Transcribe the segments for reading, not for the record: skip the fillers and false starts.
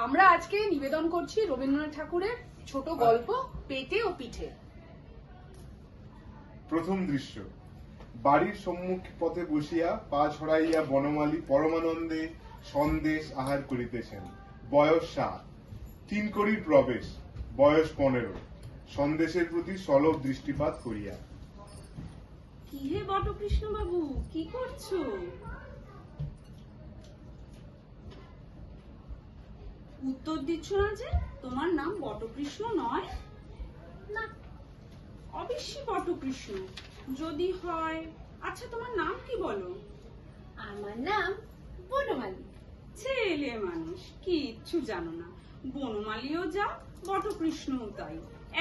আমরা আজকে নিবেদন করছি রবীন্দ্রনাথ ঠাকুরের ছোট গল্প পেটে ও পিঠে। প্রথম দৃশ্য। বাড়ির সম্মুখ পথে বসিয়া পা ছড়াইয়া বনমালী পরমানন্দে সন্দেশ আহার করিতেছেন। বয়স 7। 3 কড়ির প্রবেশ, বয়স 15। সন্দেশের প্রতি সলভ দৃষ্টিপাত করিয়া। কি হে বটকৃষ্ণ বাবু, কি করছো? উত্তর দিচ্ছ না যে? তোমার নাম বটকৃষ্ণ নয়? না, অবশ্যই বটকৃষ্ণ। যদি হয়, আচ্ছা তোমার নাম কি বলো? আমার নাম বনমালী। ছেলে মানুষ, কিচ্ছু জানো না। বনমালীও যা, বটকৃষ্ণও তাই,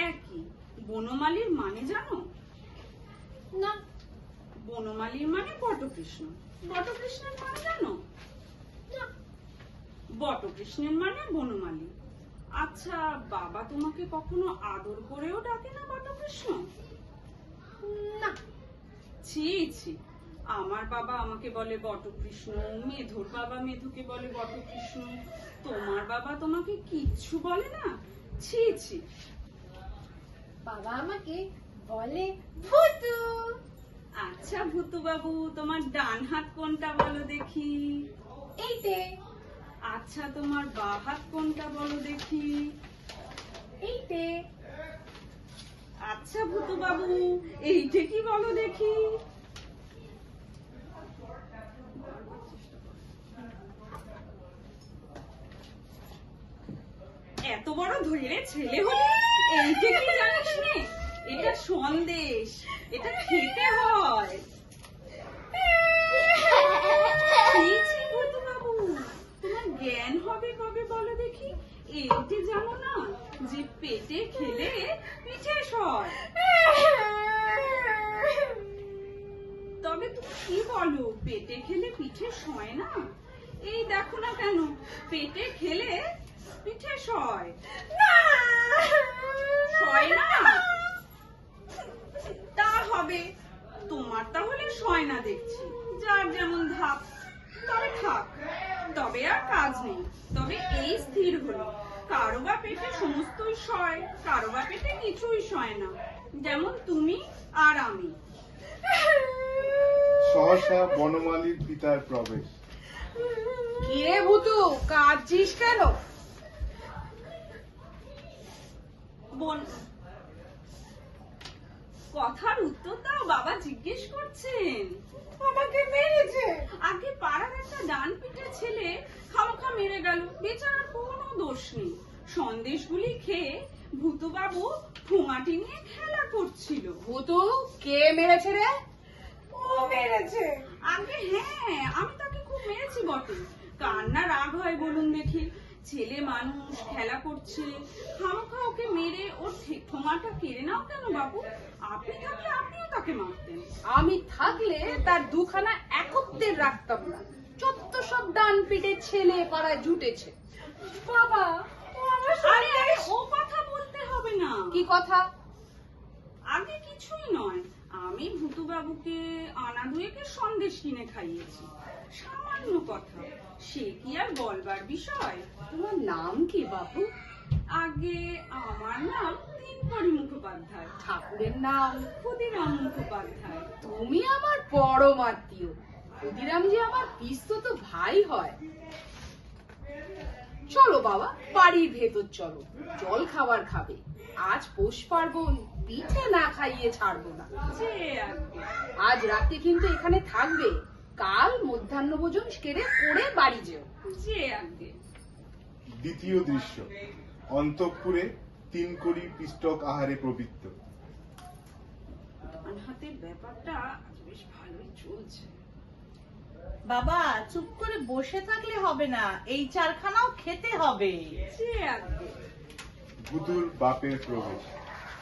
একই। বনমালীর মানে জানো? না। বনমালীর মানে বটকৃষ্ণ। বটকৃষ্ণের মানে জানো? না। বটকৃষ্ণের মানে বনমালী। আচ্ছা, বাবা তোমাকে কখনো আদর করেও ডাকে না বটকৃষ্ণ? না। ছি ছি, আমার বাবা আমাকে বলে বটকৃষ্ণ, মেধুর বাবা মেধুকে বলে বটকৃষ্ণ। তোমার বাবা তোমাকে কিচ্ছু বলে না? ছি ছি। বাবা আমাকে বলে ভূতু। আচ্ছা ভূতু বাবু, তোমার ডান হাত কোনটা বলো দেখি? এইটে। আচ্ছা, তোমার বাঁ হাত কোনটা বলো দেখি? এইটে। আচ্ছা ভূতু বাবু, এইটা কি বলো দেখি? এত বড় ধৈর্যের ছেলে হলে এইটা কি জানিস নে? এটা সন্দেশ, এটা খেতে হয়। ছি ছি ভূতু বাবু, তোমার জ্ঞান হবে কবে বলো দেখি? এইটা জানো না যে পেটে খেলে পিঠে সয়? তবে তুমি কি বলো, পেটে খেলে পিঠে সয় না? এই দেখো না কেন, পেটে খেলে পিঠে সয়। সয় না? তা হবে, তোমার তাহলে সয় না দেখছি, যার যেমন ধাপ। তবে থাক, তবে আর কাজ নেই। তবে এই স্থির হলো, কারো বা পেটে সমস্তই সয়, কারো বা পেটে কিছুই সয় না, যেমন তুমি আর আমি। সহসা বনমালীর পিতার প্রবেশ। কিরে ভূতু, কাঁদছিস কেন? বোন, কথার উত্তর দাও, বাবা জিজ্ঞেস করছেন। আমাকে মেরেছে। আগে পাড়ার একটা ডান পিঠে ছেলে খামোখা মেরে গেল, বেচারার কোনো দোষ নেই। সন্দেশগুলি খেয়ে ভূতু বাবু ঠোঙাটি নিয়ে খেলা করছিল। ভূতু, কে মেরেছে রে? ও মেরেছে। আগে হ্যাঁ, আমি তাকে খুব মেরেছি বটে। কার না রাগ হয় বলুন দেখি? ছেলে মানুষ খেলা করছে, খামোখা ওকে মেরে ওর ঠোঙাটা কেড়ে নাও কেন বাবু? আপনি থাকলে আপনিও তাকে মারতেন। আমি থাকলে তার দুখানা একত্রে রাখতাম না। যত সব ডান পিটে ছেলে পাড়ায় জুটেছে। বাবা, ও আমার আরে আরে, সন্দেশ। ও কথা বলতে হবে না। কি কথা? আগে কিছুই নয়, আমি ভূতু বাবুকে আনা দুয়েকে সন্দেশ কিনে খাইয়েছি, সামান্য কথা। সে কি আর বলবার বিষয়? তোমার নাম কি বাবু? আগে আমার নাম 3 কড়ি মুখোপাধ্যায়। ঠাকুরের নাম? ক্ষুদিরাম মুখোপাধ্যায়। তুমি আমার পরম আত্মীয়। ক্ষুদিরাম যে আমার পিসতো ভাই হয়। চলো বাবা, বাড়ির ভেতর চলো, জল খাবার খাবে। আজ পৌষ পার্বণ, পিঠে না খাইয়ে ছাড়বো না। যে আগে। আজ রাতে কিন্তু এখানে থাকবে, কাল মধ্যাহ্ন ভোজন সেরে করে বাড়ি যেও। যে আগে। দ্বিতীয় দৃশ্য। অন্তঃপুরে 3 কড়ি পিষ্টক আহারে প্রবৃত্ত। ডান হাতের ব্যাপারটা আজ বেশ ভালোই চলছে। বাবা, চুপ করে বসে থাকলে হবে না, এই চারখানাও খেতে হবে। যে আগে। ভূতুর বাপের প্রবেশ।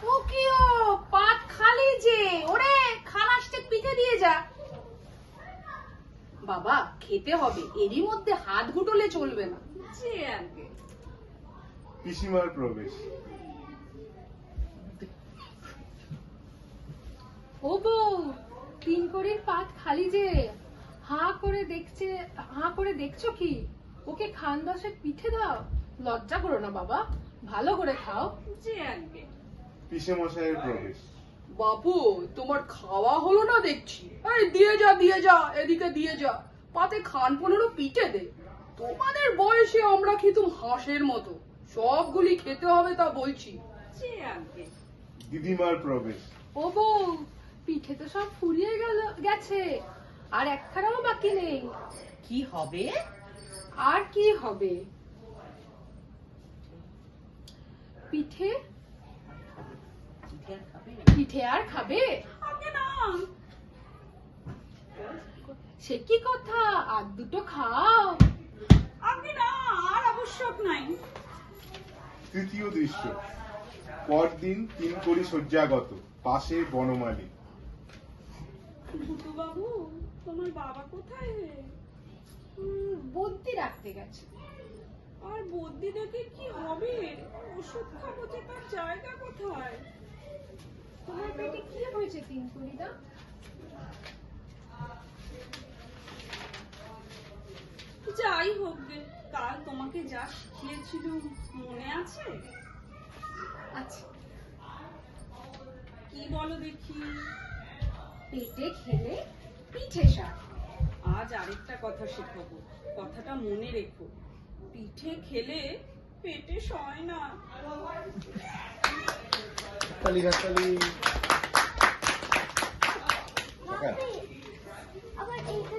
ও কি, ও পাত খালি যে, ওরে খালাসতে পিঠে দিয়ে যা। বাবা, খেতে হবে, এরই মধ্যে হাত গুটলে চলবে না। যে আগে। পিসিমার প্রবেশ। ও বউ, 3 কড়ির পাত খালি যে, হাঁ করে দেখছো কি? ওকে খানদাসের পিঠে দাও। লজ্জা করো না বাবা, ভালো করে খাও। যে আগে পিসে মশাইয়ের প্রবেশ। বাপু, তোমার খাওয়া হলো না দেখছি। এই দিয়ে যা, এদিকে দিয়ে যা। পাতে খান 15 পিঠে দে। তোমাদের বয়সে আমরা খেতুম হাঁসের মতো, সবগুলি খেতে হবে তা বলছি। যে আগে দিদিমার প্রবেশ। ও বউ, পিঠে তো সব ফুরিয়ে গেছে, আর একখানাও বাকি নেই। কি হবে? আর কি হবে? পিঠে চিঠি আর খাবে? পিঠে আর খাবে? আগে না, সে কি কথা, আর দুটো খাও। আগে না, আর আবশ্যক নাই। তৃতীয় দৃশ্য। পরদিন 3 কড়ি শয্যাগত, পাশে বনমালী। ভুতু বাবু, তোমার বাবা কোথায় হে? বদ্যি রাখতে গেছে। আর বদ্যি দেখে কি হবে? ওষুধ খাবো যে তার জায়গা কোথায়? তোমার পেটে কি হয়েছে 3 কড়িদা? যাই হোক গে, কাল তোমাকে যা শিখিয়েছিল মনে আছে? আচ্ছা, কি বলো দেখি। পেটে খেলে পিঠে শাক। আজ আরেকটা কথা শেখাবো, কথাটা মনে রেখো। পিঠে খেলে পেটে সয় না। হাততালি হাততালি। আবার এইটা